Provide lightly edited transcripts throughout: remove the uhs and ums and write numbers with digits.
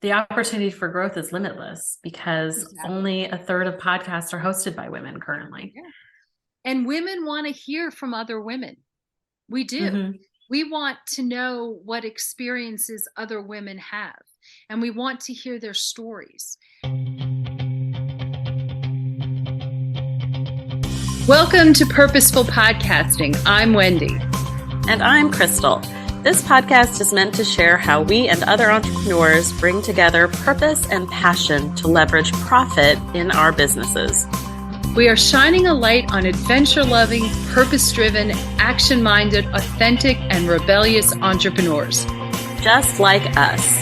the opportunity for growth is limitless because Exactly. only a third of podcasts are hosted by women currently. Yeah. And women want to hear from other women. We do. Mm-hmm. We want to know what experiences other women have, and we want to hear their stories. Welcome to Purposeful Podcasting. I'm Wendy. And I'm Krystal. This podcast is meant to share how we and other entrepreneurs bring together purpose and passion to leverage profit in our businesses. We are shining a light on adventure-loving, purpose-driven, action-minded, authentic, and rebellious entrepreneurs. Just like us.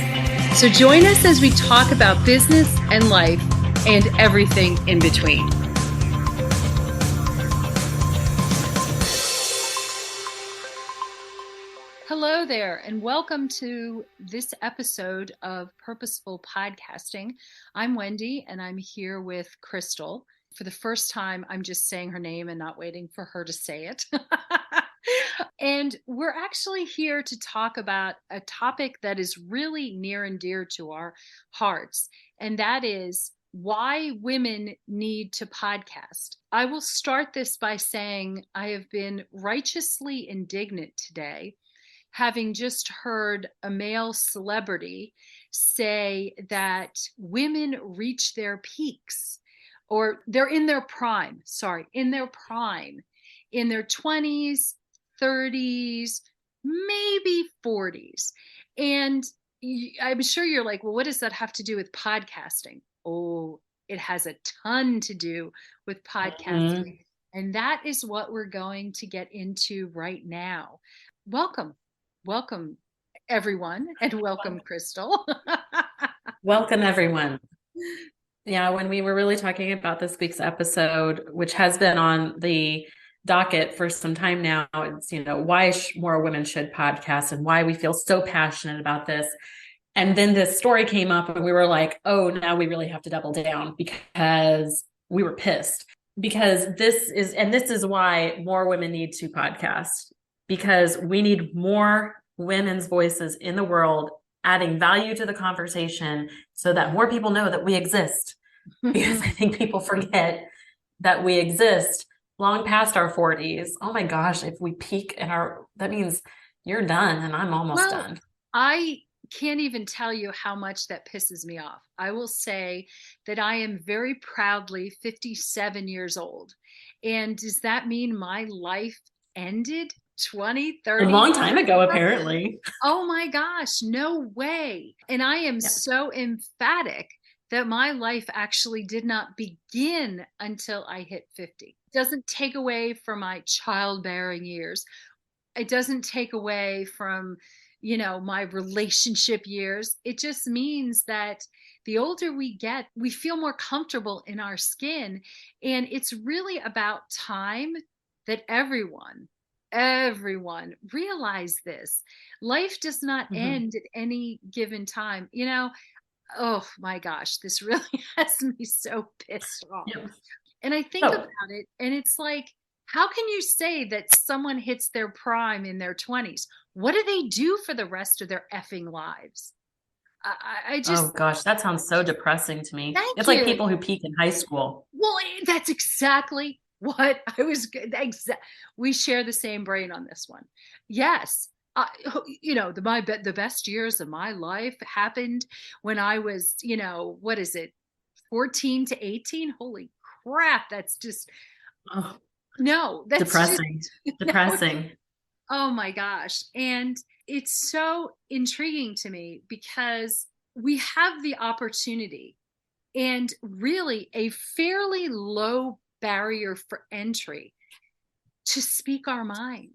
So join us as we talk about business and life and everything in between. Hello there, and welcome to this episode of Purposeful Podcasting. I'm Wendy, and I'm here with Krystal. For the first time, I'm just saying her name and not waiting for her to say it. And we're actually here to talk about a topic that is really near and dear to our hearts, and that is why women need to podcast. I will start this by saying I have been righteously indignant today, having just heard a male celebrity say that women reach their peaks, or they're in their prime, in their 20s, 30s, maybe 40s. And I'm sure you're like, well, what does that have to do with podcasting? Oh, it has a ton to do with podcasting. Mm-hmm. And that is what we're going to get into right now. Welcome, everyone, and welcome, Krystal. Welcome, everyone. Yeah, when we were really talking about this week's episode, which has been on the docket for some time now, it's, why more women should podcast and why we feel so passionate about this. And then this story came up and we were like, oh, now we really have to double down because we were pissed. Because this is why more women need to podcast, because we need more women's voices in the world adding value to the conversation so that more people know that we exist. Because I think people forget that we exist long past our 40s. Oh my gosh, if we peak that means you're done and I'm almost done. I can't even tell you how much that pisses me off. I will say that I am very proudly 57 years old. And does that mean my life ended 20, 30? A long time ago, apparently. Oh my gosh, no way. And I am so emphatic that my life actually did not begin until I hit 50. It doesn't take away from my childbearing years. It doesn't take away from, my relationship years. It just means that the older we get, we feel more comfortable in our skin. And it's really about time that everyone realize this. Life does not end at any given time. Oh my gosh, this really has me so pissed off. Yep. And I think about it, and it's like, how can you say that someone hits their prime in their 20s? What do they do for the rest of their effing lives? I just... Oh gosh, that sounds so depressing to me. It's like people who peak in high school. Well, that's exactly what I was... We share the same brain on this one. Yes. The best years of my life happened when I was, 14 to 18. Holy crap. That's just, no, that's depressing. Depressing. Oh my gosh. And it's so intriguing to me because we have the opportunity and really a fairly low barrier for entry to speak our mind,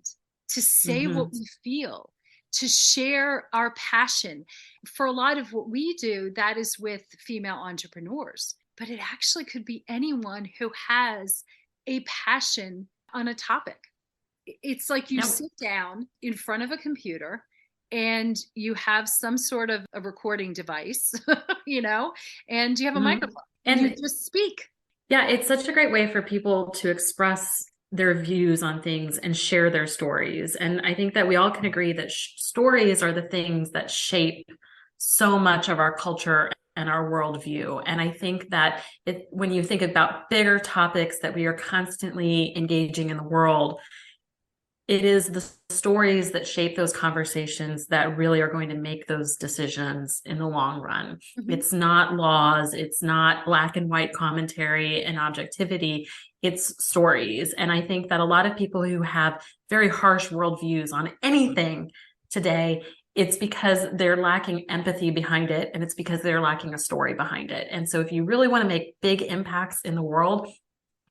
to say what we feel, to share our passion. For a lot of what we do, that is with female entrepreneurs, but it actually could be anyone who has a passion on a topic. It's like you sit down in front of a computer and you have some sort of a recording device, and you have a microphone and you just speak. Yeah, it's such a great way for people to express their views on things and share their stories. And I think that we all can agree that stories are the things that shape so much of our culture and our worldview. And I think that when you think about bigger topics that we are constantly engaging in the world, it is the stories that shape those conversations that really are going to make those decisions in the long run. Mm-hmm. It's not laws, it's not black and white commentary and objectivity, it's stories. And I think that a lot of people who have very harsh worldviews on anything today, it's because they're lacking empathy behind it, and it's because they're lacking a story behind it. And so if you really want to make big impacts in the world,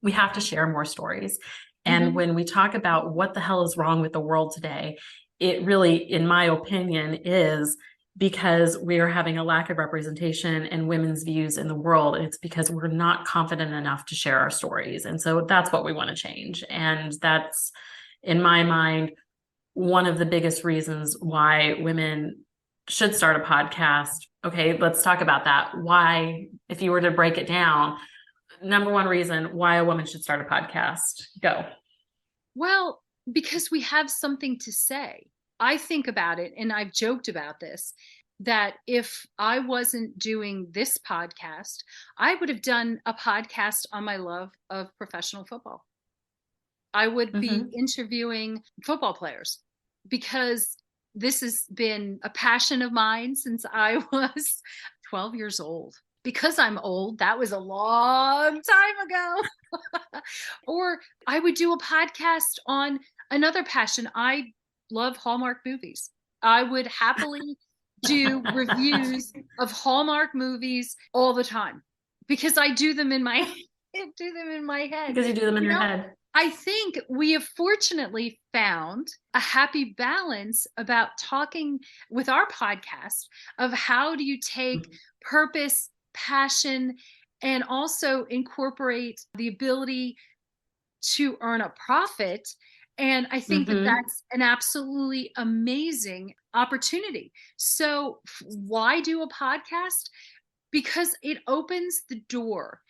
we have to share more stories. And mm-hmm. when we talk about what the hell is wrong with the world today, it really, in my opinion, is because we are having a lack of representation and women's views in the world. And it's because we're not confident enough to share our stories. And so that's what we want to change. And that's, in my mind, one of the biggest reasons why women should start a podcast. Okay, let's talk about that. Why, if you were to break it down, number one reason why a woman should start a podcast. Go. Well, because we have something to say. I think about it, and I've joked about this, that if I wasn't doing this podcast, I would have done a podcast on my love of professional football. I would be interviewing football players, because this has been a passion of mine since I was 12 years old. Because I'm old, that was a long time ago. Or I would do a podcast on another passion. I love Hallmark movies. I would happily do reviews of Hallmark movies all the time, because I do them in my head. Because you do them in your head. I think we have fortunately found a happy balance about talking with our podcast of how do you take purpose, passion, and also incorporate the ability to earn a profit. And I think that that's an absolutely amazing opportunity. So why do a podcast? Because it opens the door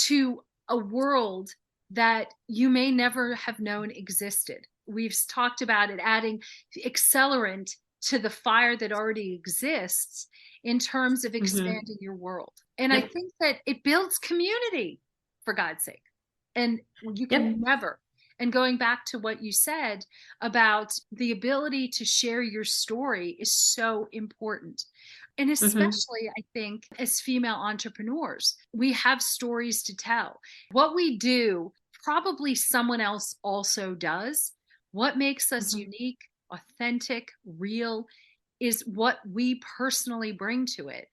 to a world that you may never have known existed. We've talked about it adding accelerant to the fire that already exists in terms of expanding your world. And I think that it builds community, for God's sake. And you can never, and going back to what you said about the ability to share your story is so important. And especially, I think, as female entrepreneurs, we have stories to tell. What we do, probably someone else also does. What makes us unique, authentic, real, is what we personally bring to it.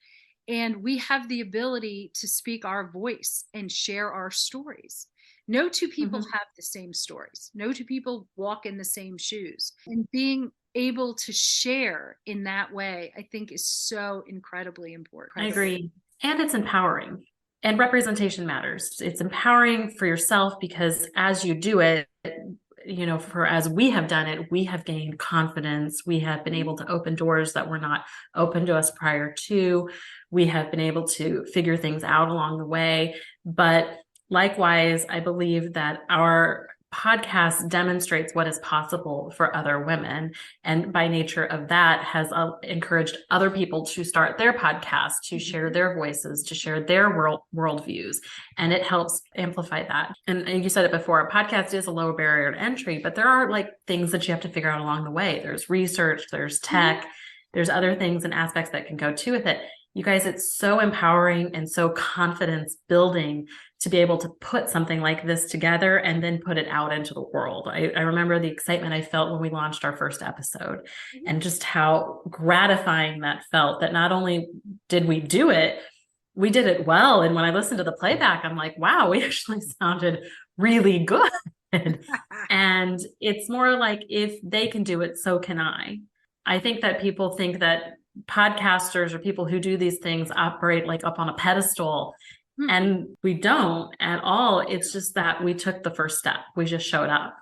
And we have the ability to speak our voice and share our stories. No two people have the same stories. No two people walk in the same shoes. And being able to share in that way, I think, is so incredibly important. I agree. And it's empowering. And representation matters. It's empowering for yourself, because as you do it, as we have done it, we have gained confidence. We have been able to open doors that were not open to us prior to. We have been able to figure things out along the way. But likewise, I believe that our podcast demonstrates what is possible for other women. And by nature of that, has encouraged other people to start their podcast, to share their voices, to share their worldviews. And it helps amplify that. And you said it before, a podcast is a low barrier to entry, but there are things that you have to figure out along the way. There's research, there's tech, there's other things and aspects that can go to with it. You guys, it's so empowering and so confidence building to be able to put something like this together and then put it out into the world. I remember the excitement I felt when we launched our first episode, and just how gratifying that felt, that not only did we do it, we did it well. And when I listened to the playback, I'm like, wow, we actually sounded really good. And it's more like, if they can do it, so can I. I think that people think that podcasters or people who do these things operate up on a pedestal, and we don't at all. It's just that we took the first step. We just showed up.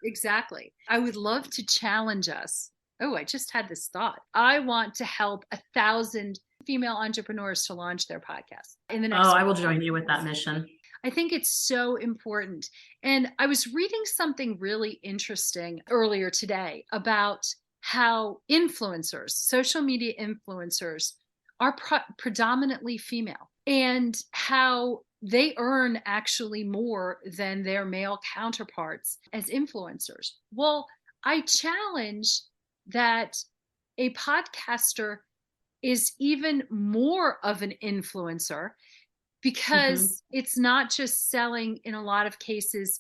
Exactly. I would love to challenge us. Oh, I just had this thought. I want to help 1,000 female entrepreneurs to launch their podcast in the next. Oh, I will join you with that mission. I think it's so important. And I was reading something really interesting earlier today about how influencers, social media influencers, are predominantly female, and how they earn actually more than their male counterparts as influencers. Well, I challenge that a podcaster is even more of an influencer, because it's not just selling, in a lot of cases,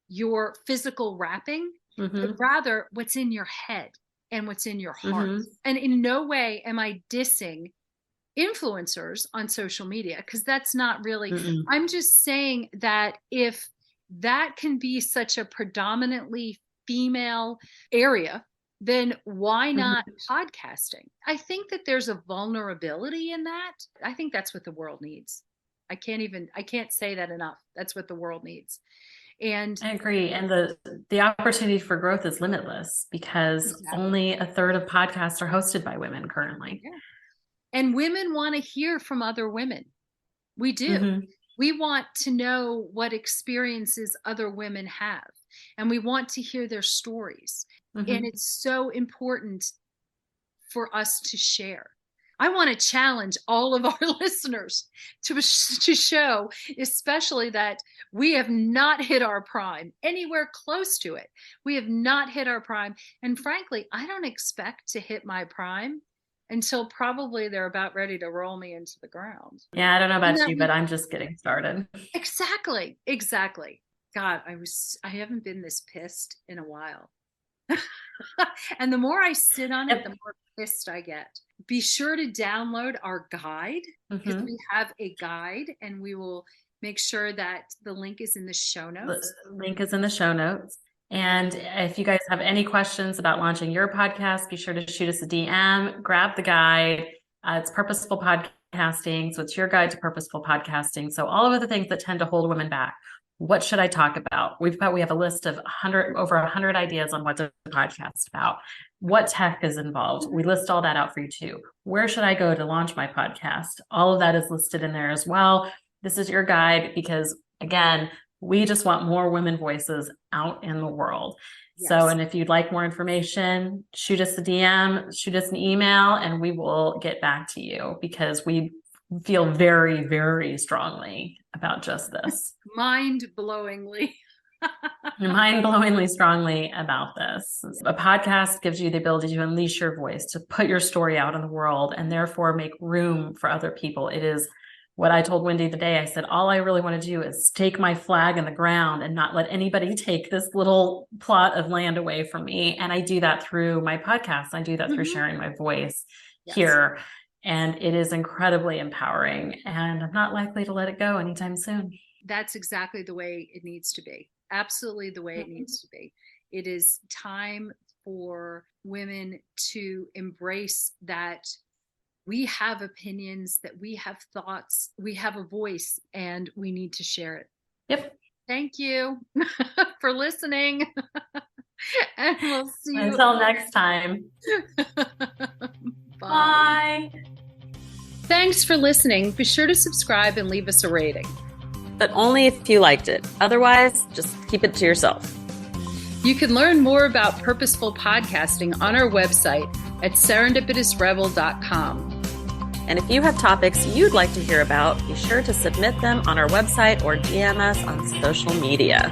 your physical wrapping, but rather what's in your head and what's in your heart. And in no way am I dissing influencers on social media, because that's not really, I'm just saying that if that can be such a predominantly female area, then why not podcasting? I think that there's a vulnerability in that. I think that's what the world needs. I can't say that enough. That's what the world needs. And I agree. And the opportunity for growth is limitless, because only a third of podcasts are hosted by women currently. Yeah. And women want to hear from other women. We do. We want to know what experiences other women have, and we want to hear their stories. And it's so important for us to share. I want to challenge all of our listeners to show, especially that we have not hit our prime, anywhere close to it. We have not hit our prime. And frankly, I don't expect to hit my prime until probably they're about ready to roll me into the ground. Yeah, I don't know about you, but I'm just getting started. Exactly. God, I haven't been this pissed in a while. And the more I sit on it, the more pissed I get. Be sure to download our guide, because we have a guide, and we will make sure that the link is in the show notes. The link is in the show notes. And if you guys have any questions about launching your podcast, be sure to shoot us a DM, grab the guide. It's Purposeful Podcasting. So it's your guide to purposeful podcasting. So all of the things that tend to hold women back. What should I talk about? We have a list of over 100 ideas on what to podcast about. What tech is involved? We list all that out for you too. Where should I go to launch my podcast? All of that is listed in there as well. This is your guide, because again, we just want more women voices out in the world. Yes. So, and if you'd like more information, shoot us a DM, shoot us an email, and we will get back to you, because we feel very, very strongly about just this. Mind-blowingly strongly about this. A podcast gives you the ability to unleash your voice, to put your story out in the world, and therefore make room for other people. It is what I told Wendy the day. I said, all I really want to do is stake my flag in the ground and not let anybody take this little plot of land away from me. And I do that through my podcast. I do that through sharing my voice here. And it is incredibly empowering, and I'm not likely to let it go anytime soon. That's exactly the way it needs to be. Absolutely the way it needs to be. It is time for women to embrace that we have opinions, that we have thoughts, we have a voice, and we need to share it. Yep. Thank you for listening. And we'll see you until next time. Bye. Thanks for listening. Be sure to subscribe and leave us a rating. But only if you liked it. Otherwise, just keep it to yourself. You can learn more about Purposeful Podcasting on our website at serendipitousrebel.com. And if you have topics you'd like to hear about, be sure to submit them on our website or DM us on social media.